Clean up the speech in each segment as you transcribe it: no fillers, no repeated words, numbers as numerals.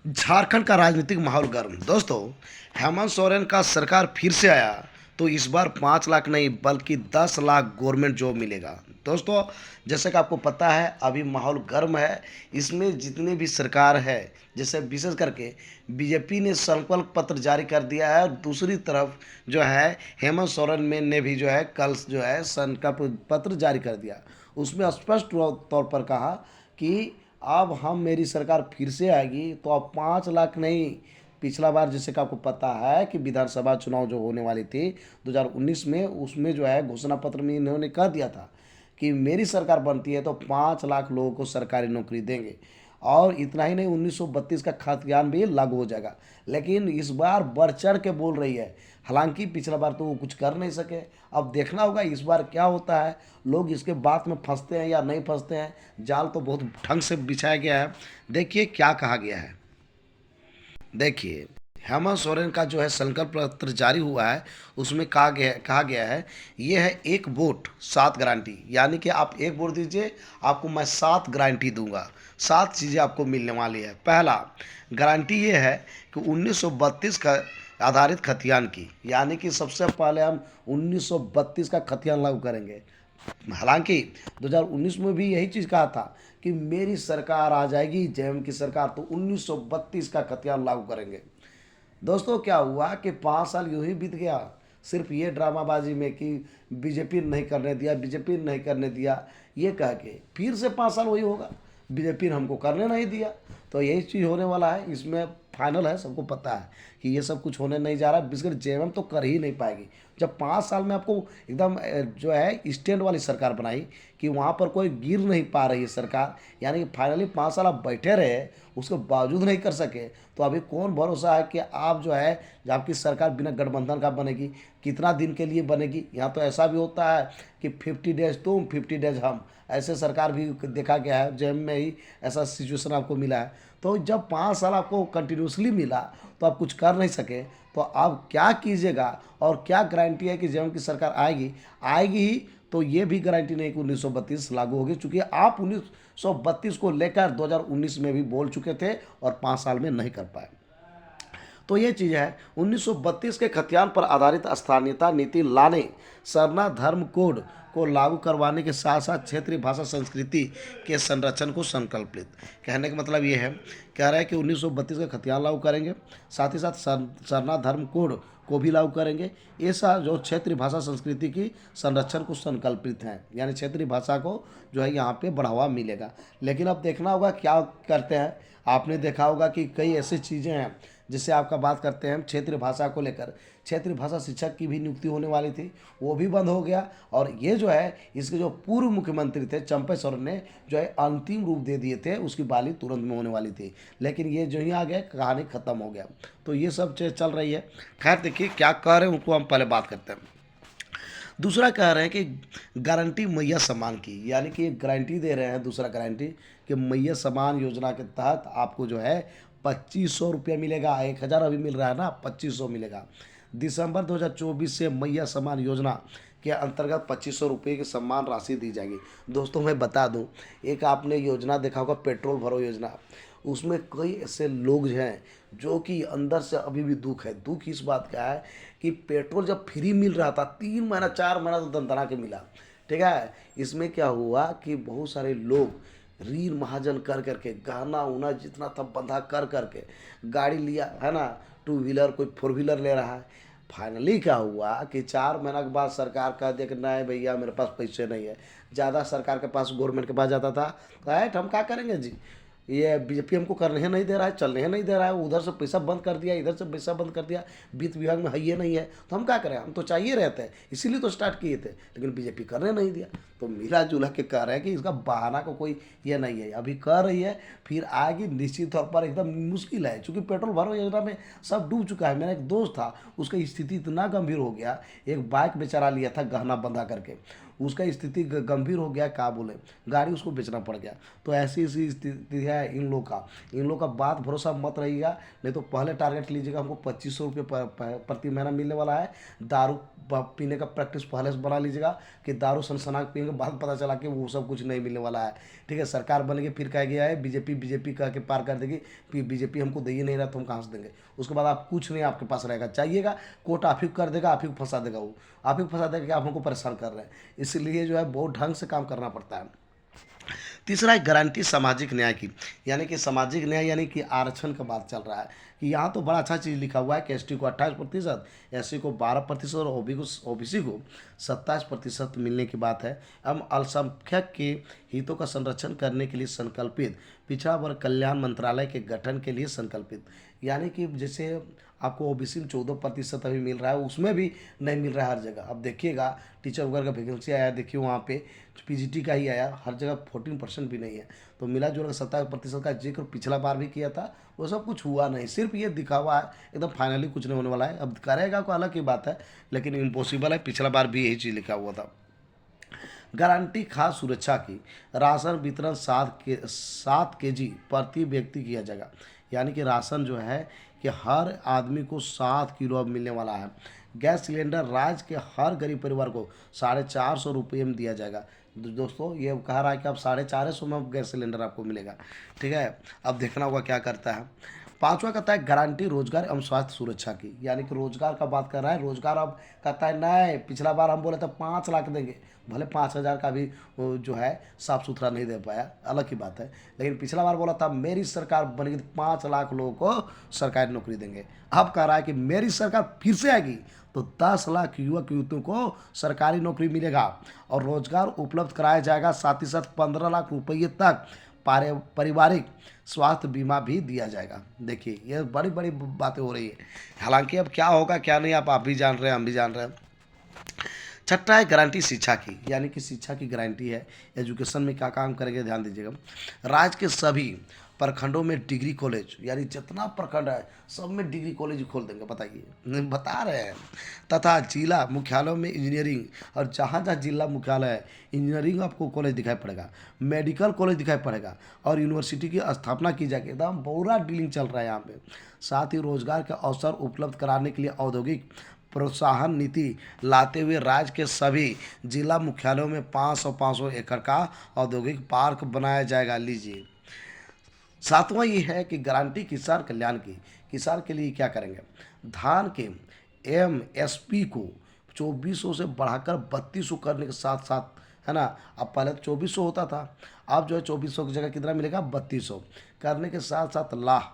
झारखंड का राजनीतिक माहौल गर्म। दोस्तों, हेमंत सोरेन का सरकार फिर से आया तो इस बार 5 लाख नहीं बल्कि 10 लाख गवर्नमेंट जॉब मिलेगा। दोस्तों, जैसे कि आपको पता है अभी माहौल गर्म है। इसमें जितने भी सरकार है, जैसे विशेष करके बीजेपी ने संकल्प पत्र जारी कर दिया है और दूसरी तरफ जो है हेमंत सोरेन में ने भी जो है कल जो है संकल्प पत्र जारी कर दिया। उसमें स्पष्ट तौर पर कहा कि अब हम मेरी सरकार फिर से आएगी तो अब 5 लाख नहीं। पिछला बार जैसे कि आपको पता है कि विधानसभा चुनाव जो होने वाली थी 2019 में, उसमें जो है घोषणा पत्र में इन्होंने कह दिया था कि मेरी सरकार बनती है तो 5 लाख लोगों को सरकारी नौकरी देंगे। और इतना ही नहीं, 1932 का खाद्यान्न भी लागू हो जाएगा। लेकिन इस बार बढ़ चढ़ के बोल रही है। हालांकि पिछला बार तो वो कुछ कर नहीं सके। अब देखना होगा इस बार क्या होता है। लोग इसके बात में फंसते हैं या नहीं फंसते हैं। जाल तो बहुत ढंग से बिछाया गया है। देखिए क्या कहा गया है। देखिए, हेमंत सोरेन का जो है संकल्प पत्र जारी हुआ है, उसमें कहा गया है ये है एक वोट 7 गारंटी। यानी कि आप एक वोट दीजिए, आपको मैं 7 गारंटी दूंगा। 7 चीज़ें आपको मिलने वाली है। पहला गारंटी ये है कि 1932 का आधारित खतियान की, यानी कि सबसे पहले हम 1932 का खतियान लागू करेंगे। हालांकि 2019 में भी यही चीज़ कहा था कि मेरी सरकार आ जाएगी जेएम की सरकार तो 1932 का खतियान लागू करेंगे। दोस्तों, क्या हुआ कि 5 साल यूं ही बीत गया सिर्फ ये ड्रामाबाजी में कि बीजेपी ने नहीं करने दिया, बीजेपी ने नहीं करने दिया, ये कह के फिर से 5 साल वही होगा, बीजेपी ने हमको करने नहीं दिया। तो यही चीज़ होने वाला है। इसमें फाइनल है, सबको पता है कि ये सब कुछ होने नहीं जा रहा है। बिगड़ जेएमएम तो कर ही नहीं पाएगी। जब 5 साल में आपको एकदम जो है स्टैंड वाली सरकार बनाई कि वहाँ पर कोई गिर नहीं पा रही है सरकार, यानी कि फाइनली 5 साल आप बैठे रहे, उसके बावजूद नहीं कर सके, तो अभी कौन भरोसा है कि आप जो है जब आपकी सरकार बिना गठबंधन का बनेगी, कितना दिन के लिए बनेगी। यहाँ तो ऐसा भी होता है कि 50 डेज तुम 50 डेज हम, ऐसे सरकार भी देखा गया है। जेएम में ही ऐसा सिचुएशन आपको मिला है। तो जब 5 साल आपको कंटिन्यूसली मिला तो आप कुछ कर नहीं सके, तो आप क्या कीजिएगा। और क्या गारंटी है कि जेएम की सरकार आएगी आएगी ही, तो ये भी गारंटी नहीं कि 1932 लागू होगी, चूंकि आप 1932 को लेकर 2019 में भी बोल चुके थे और 5 साल में नहीं कर पाए। तो ये चीज़ है 1932 के खतियान पर आधारित स्थानीयता नीति लाने, सरना धर्म कोड को लागू करवाने के साथ साथ क्षेत्रीय भाषा संस्कृति के संरक्षण को संकल्पित। कहने का मतलब ये है, कह रहा है कि 1932 का खतियान लागू करेंगे, साथ ही साथ सरना धर्म कोड को भी लागू करेंगे। ऐसा जो क्षेत्रीय भाषा संस्कृति की संरक्षण को संकल्पित हैं, यानी क्षेत्रीय भाषा को जो है यहाँ पे बढ़ावा मिलेगा। लेकिन अब देखना होगा क्या करते हैं। आपने देखा होगा कि कई ऐसी चीज़ें हैं, जिससे आपका बात करते हैं हम क्षेत्रीय भाषा को लेकर। क्षेत्रीय भाषा शिक्षक की भी नियुक्ति होने वाली थी, वो भी बंद हो गया। और ये जो है इसके जो पूर्व मुख्यमंत्री थे चंपे सोरेन ने जो है अंतिम रूप दे दिए थे, उसकी बाली तुरंत में होने वाली थी। लेकिन ये जो ही आ गया कहानी खत्म हो गया। तो ये सब चीज़ चल रही है। खैर, देखिए क्या कह रहे हैं उनको हम पहले बात करते हैं। दूसरा कह रहे हैं कि गारंटी मैया सम्मान की, यानी कि गारंटी दे रहे हैं। दूसरा गारंटी कि मैया सम्मान योजना के तहत आपको जो है 2500 रुपया मिलेगा। 1000 अभी मिल रहा है ना, 2500 मिलेगा। दिसंबर 2024 से मैया सम्मान योजना के अंतर्गत 2500 रुपये की सम्मान राशि दी जाएगी। दोस्तों, मैं बता दूं, एक आपने योजना देखा होगा पेट्रोल भरो योजना। उसमें कई ऐसे लोग हैं जो कि अंदर से अभी भी दुख है। दुख इस बात का है कि पेट्रोल जब फ्री मिल रहा था 3 महीना 4 महीना तो दंदना के मिला। ठीक है, इसमें क्या हुआ कि बहुत सारे लोग ऋण महाजन कर करके गहना उना जितना था बंधा कर करके गाड़ी लिया है ना, 2 व्हीलर, कोई 4 व्हीलर ले रहा है। फाइनली क्या हुआ कि 4 महीना के बाद सरकार कह दिया कि नहीं भैया मेरे पास पैसे नहीं है। ज़्यादा सरकार के पास, गवर्नमेंट के पास जाता था तो हम क्या करेंगे जी, ये बीजेपी हमको करने ही नहीं दे रहा है, चलने ही नहीं दे रहा है, उधर से पैसा बंद कर दिया, इधर से पैसा बंद कर दिया, वित्त विभाग में है ये नहीं है, तो हम क्या करें। हम तो चाहिए रहते हैं, इसीलिए तो स्टार्ट किए थे, लेकिन बीजेपी करने नहीं दिया। तो मिला जुला के कह रहे हैं कि इसका बहाना को कोई ये नहीं है। अभी कर रही है, फिर आएगी, निश्चित तौर पर एकदम मुश्किल है, क्योंकि पेट्रोल भरो योजना में सब डूब चुका है। मेरा एक दोस्त था, उसकी स्थिति इतना गंभीर हो गया, एक बाइक बेचारा लिया था गहना बंधा करके, उसका स्थिति गंभीर हो गया, क्या बोले, गाड़ी उसको बेचना पड़ गया। तो ऐसी ऐसी स्थिति है इन लोग का बात भरोसा मत रहिएगा। नहीं तो पहले टारगेट लीजिएगा, हमको 2500 रुपये प्रति महीना मिलने वाला है। दारू पीने का प्रैक्टिस पहले से बना लीजिएगा कि दारू सनसना के पियेंगे, बाद पता चला कि वो सब कुछ नहीं मिलने वाला है। ठीक है, सरकार बनेगी फिर कह गया है बीजेपी कह के पार कर देगी, फिर बीजेपी हमको दे ही नहीं रहा तो हम कहाँ से देंगे। उसके बाद आप कुछ नहीं आपके पास रहेगा, चाहिएगा कोर्ट आप ही को कर देगा, आप ही को फंसा देगा, वो आप ही को फंसा देगा कि आप हमको परेशान कर रहे हैं। इसलिए जो है बहुत ढंग से काम करना पड़ता है। तीसरा है गारंटी सामाजिक न्याय की, यानी कि सामाजिक न्याय यानी कि आरक्षण का बात चल रहा है कि यहाँ तो बड़ा अच्छा चीज़ लिखा हुआ है कि एसटी को 28%, एससी को 12% और ओबीसी को 27% मिलने की बात है। हम अल्पसंख्यक के हितों का संरक्षण करने के लिए संकल्पित, पिछड़ा वर्ग कल्याण मंत्रालय के गठन के लिए संकल्पित, यानी कि जैसे आपको ओबीसी में 14% अभी मिल रहा है, उसमें भी नहीं मिल रहा है हर जगह। अब देखिएगा टीचर वगैरह का वैकेंसी आया, देखिए वहाँ पे पीजीटी का ही आया, हर जगह 14% भी नहीं है। तो मिला जुला 27% का जिक्र पिछला बार भी किया था, वो सब कुछ हुआ नहीं, सिर्फ ये दिखावा है, एकदम फाइनली कुछ नहीं होने वाला है। अब करेगा को अलग की बात है, लेकिन इम्पॉसिबल है, पिछला बार भी यही चीज़ लिखा हुआ था। गारंटी खाद्य सुरक्षा की, राशन वितरण 7 kg प्रति व्यक्ति किया जाएगा, यानी कि राशन जो है कि हर आदमी को 7 किलो अब मिलने वाला है। गैस सिलेंडर राज्य के हर गरीब परिवार को 450 रुपये में दिया जाएगा। दोस्तों ये कह रहा है कि अब 450 में गैस सिलेंडर आपको मिलेगा। ठीक है, अब देखना होगा क्या करता है। पांचवा कहता है गारंटी रोजगार एवं स्वास्थ्य सुरक्षा की, यानी कि रोजगार का बात कर रहा है। रोजगार अब कहता है नहीं, पिछला बार हम बोले तो 5 लाख देंगे, भले 5,000 का भी जो है साफ सुथरा नहीं दे पाया, अलग की बात है, लेकिन पिछला बार बोला था मेरी सरकार बनेगी तो 5 लाख लोगों को सरकारी नौकरी देंगे। अब कह रहा है कि मेरी सरकार फिर से आएगी तो 10 लाख युवक युवतियों को सरकारी नौकरी मिलेगा और रोजगार उपलब्ध कराया जाएगा। साथ ही साथ 15 लाख रुपये तक पारिवारिक स्वास्थ्य बीमा भी दिया जाएगा। देखिए ये बड़ी बड़ी बातें हो रही है, हालांकि अब क्या होगा क्या नहीं आप भी जान रहे हैं, हम भी जान रहे हैं। छठा है गारंटी शिक्षा की, यानी कि शिक्षा की गारंटी है। एजुकेशन में क्या काम करेंगे ध्यान दीजिएगा। राज्य के सभी प्रखंडों में डिग्री कॉलेज, यानी जितना प्रखंड है सब में डिग्री कॉलेज खोल देंगे, बताइए, बता रहे हैं। तथा जिला मुख्यालयों में इंजीनियरिंग, और जहाँ जहाँ जिला मुख्यालय है इंजीनियरिंग आपको कॉलेज दिखाई पड़ेगा, मेडिकल कॉलेज दिखाई पड़ेगा और यूनिवर्सिटी की स्थापना की जाएगी। एकदम पूरा डीलिंग चल रहा है यहाँ पे। साथ ही रोजगार के अवसर उपलब्ध कराने के लिए औद्योगिक प्रोत्साहन नीति लाते हुए राज्य के सभी जिला मुख्यालयों में 500 एकड़ का औद्योगिक पार्क बनाया जाएगा। लीजिए, सातवां ये है कि गारंटी किसान कल्याण की, किसान के लिए क्या करेंगे, धान के एमएसपी को 2400 से बढ़ाकर 3200 करने के साथ साथ, है ना, अब पहले तो 2400 होता था, अब जो है 2400 की जगह कितना मिलेगा 3200 करने के साथ साथ लाह,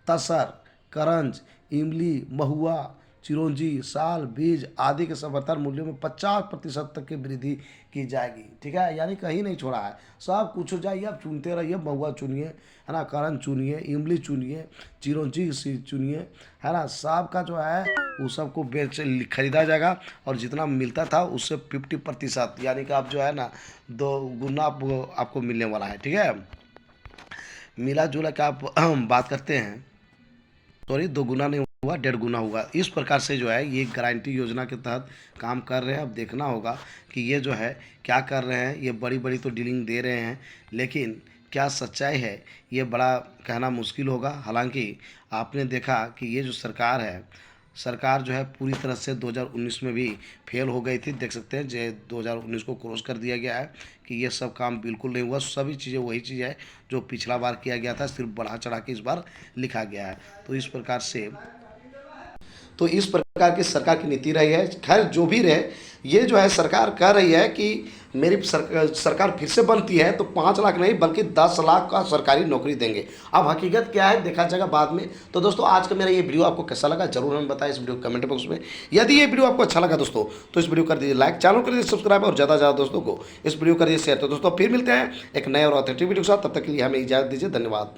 तसर, करंज, इमली, महुआ, चिरौंजी, साल, बीज आदि के समर्थन मूल्यों में 50% तक की वृद्धि की जाएगी। ठीक है, यानी कहीं नहीं छोड़ा है, सब कुछ हो जाइए, आप चुनते रहिए, महुआ चुनिए, है ना, करंज चुनिए, इमली चुनिए, चिरौंजी चुनिए, है ना, सब का जो है वो सबको बेच खरीदा जाएगा और जितना मिलता था उससे 50%, यानी कि आप जो है ना 2 गुना आपको मिलने वाला है। ठीक है, मिला जुला के आप बात करते हैं, सॉरी 2 गुना नहीं हुआ, 1.5 गुना हुआ। इस प्रकार से जो है ये गारंटी योजना के तहत काम कर रहे हैं। अब देखना होगा कि ये जो है क्या कर रहे हैं, ये बड़ी बड़ी तो डीलिंग दे रहे हैं, लेकिन क्या सच्चाई है ये बड़ा कहना मुश्किल होगा। हालांकि आपने देखा कि ये जो सरकार है, सरकार जो है पूरी तरह से 2019 में भी फेल हो गई थी। देख सकते हैं जो 2019 को क्रॉस कर दिया गया है कि ये सब काम बिल्कुल नहीं हुआ, सभी चीज़ें वही चीज़ है जो पिछला बार किया गया था, सिर्फ बढ़ा चढ़ा के इस बार लिखा गया है। तो इस प्रकार की सरकार की नीति रही है। खैर जो भी रहे, ये जो है सरकार कह रही है कि मेरी सरकार फिर से बनती है तो 5 लाख नहीं बल्कि 10 लाख का सरकारी नौकरी देंगे। अब हकीकत क्या है देखा जाएगा बाद में। तो दोस्तों आज का मेरा ये वीडियो आपको कैसा लगा जरूर हमें बताएं इस वीडियो कमेंट बॉक्स में। यदि ये वीडियो आपको अच्छा लगा दोस्तों तो इस वीडियो कर दीजिए लाइक, चैनल कर दीजिए सब्सक्राइब और ज़्यादा से ज़्यादा दोस्तों को इस वीडियो कर दीजिए शेयर। तो दोस्तों फिर मिलते हैं एक नए और ऑथेंटिक वीडियो के साथ, तब तक के लिए हमें इजाज़त दीजिए, धन्यवाद।